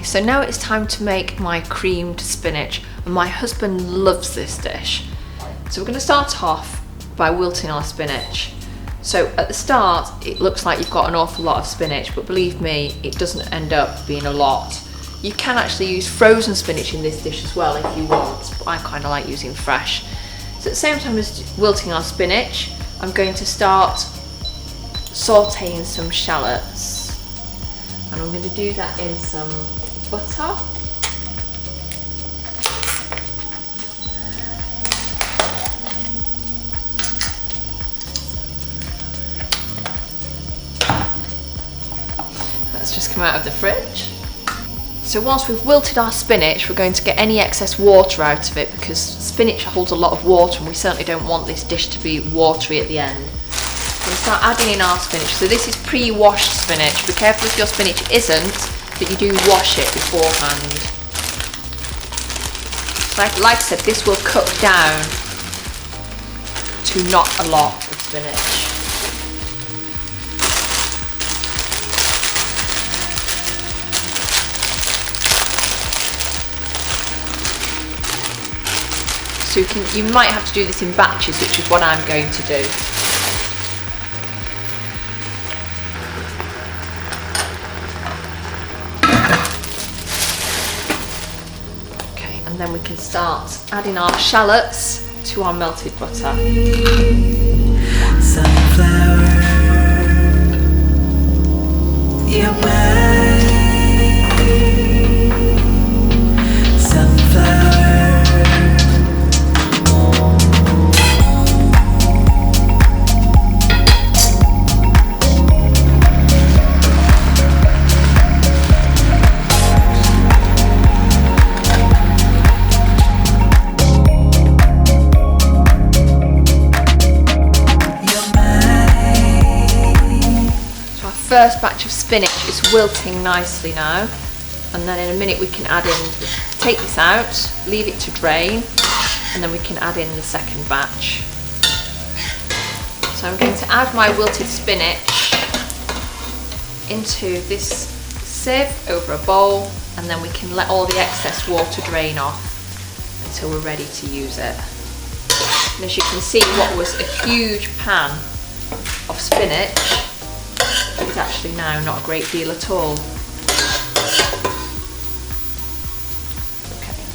Okay, so now it's time to make my creamed spinach, and my husband loves this dish. So we're going to start off by wilting our spinach. So at the start it looks like you've got an awful lot of spinach, but believe me, it doesn't end up being a lot. You can actually use frozen spinach in this dish as well if you want, but I kind of like using fresh. So at the same time as wilting our spinach, I'm going to start sauteing some shallots. And I'm going to do that in some butter. That's just come out of the fridge. So once we've wilted our spinach, we're going to get any excess water out of it, because spinach holds a lot of water and we certainly don't want this dish to be watery at the end. We'll start adding in our spinach. So this is pre-washed spinach. Be careful if your spinach isn't, that you do wash it beforehand. Like I said, this will cook down to not a lot of spinach. So you might have to do this in batches, which is what I'm going to do. And then we can start adding our shallots to our melted butter. Sunflower, you're mine. Sunflower. First batch of spinach is wilting nicely now, and then in a minute we can add in, take this out, leave it to drain, and then we can add in the second batch. So I'm going to add my wilted spinach into this sieve over a bowl, and then we can let all the excess water drain off until we're ready to use it. And as you can see, what was a huge pan of spinach is actually now not a great deal at all. Okay,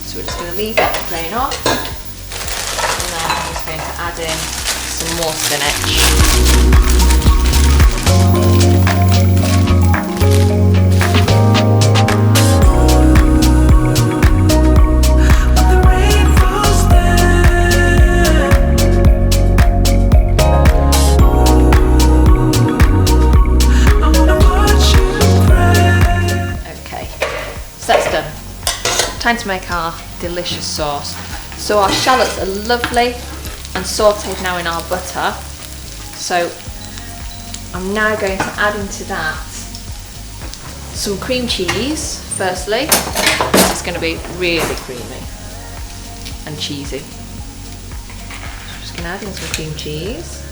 so we're just going to leave it drain off, and then I'm just going to add in some more spinach. Time to make our delicious sauce. So our shallots are lovely and sauteed now in our butter. So I'm now going to add into that some cream cheese firstly. It's going to be really creamy and cheesy. So I'm just going to add in some cream cheese.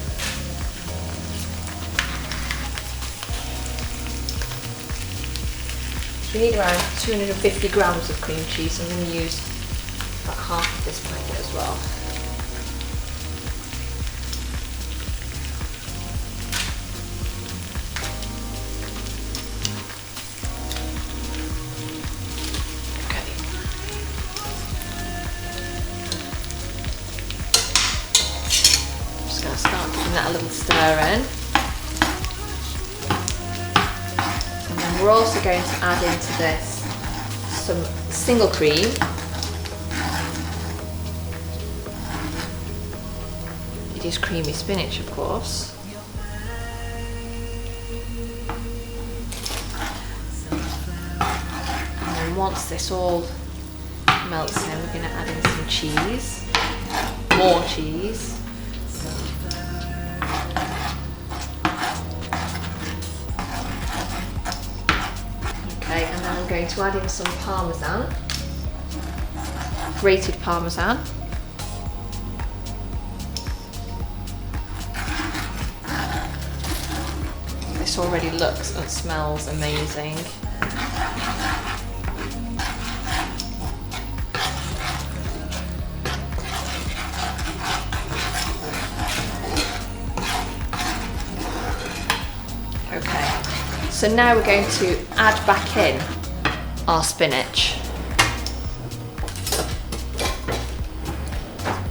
We need around 250 grams of cream cheese, so I'm going to use about half of this packet as well. Okay. I'm just going to start giving that a little stir in. We're also going to add into this some single cream. It is creamy spinach, of course. And then once this all melts in, we're going to add in some cheese, more cheese. And then I'm going to add in some parmesan, grated parmesan. This already looks and smells amazing. So now we're going to add back in our spinach.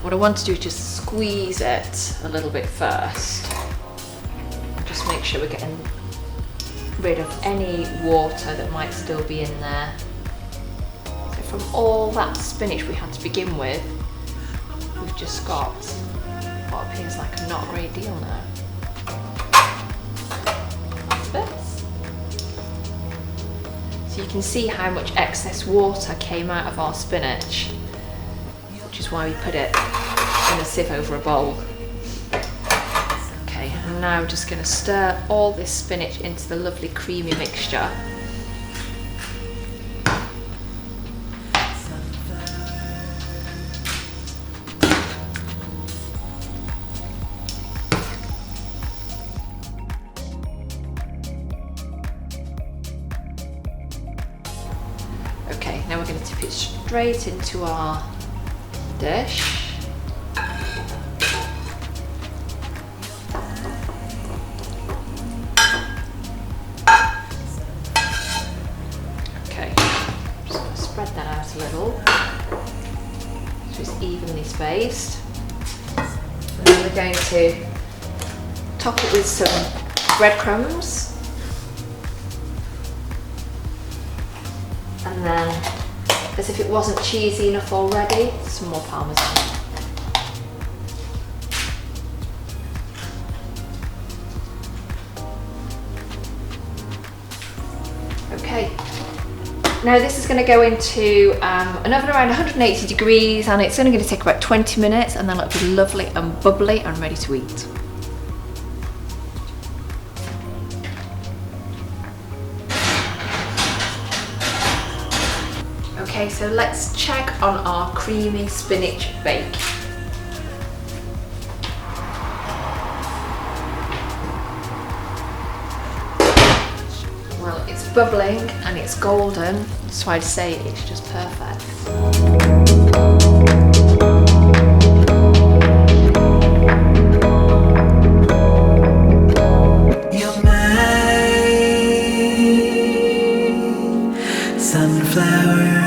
What I want to do is just squeeze it a little bit first. Just make sure we're getting rid of any water that might still be in there. So from all that spinach we had to begin with, we've just got what appears like not a great deal now. That's this. So you can see how much excess water came out of our spinach, which is why we put it in a sieve over a bowl. Okay, I'm now just going to stir all this spinach into the lovely creamy mixture. Okay, now we're going to tip it straight into our dish. Okay, just going to spread that out a little so it's evenly spaced. And then we're going to top it with some breadcrumbs. And then, as if it wasn't cheesy enough already, some more parmesan. Okay, now this is going to go into an oven around 180 degrees, and it's only going to take about 20 minutes, and then it'll be lovely and bubbly and ready to eat. Okay, so let's check on our creamy spinach bake. Well, it's bubbling and it's golden, so I'd say it's just perfect. Sunflower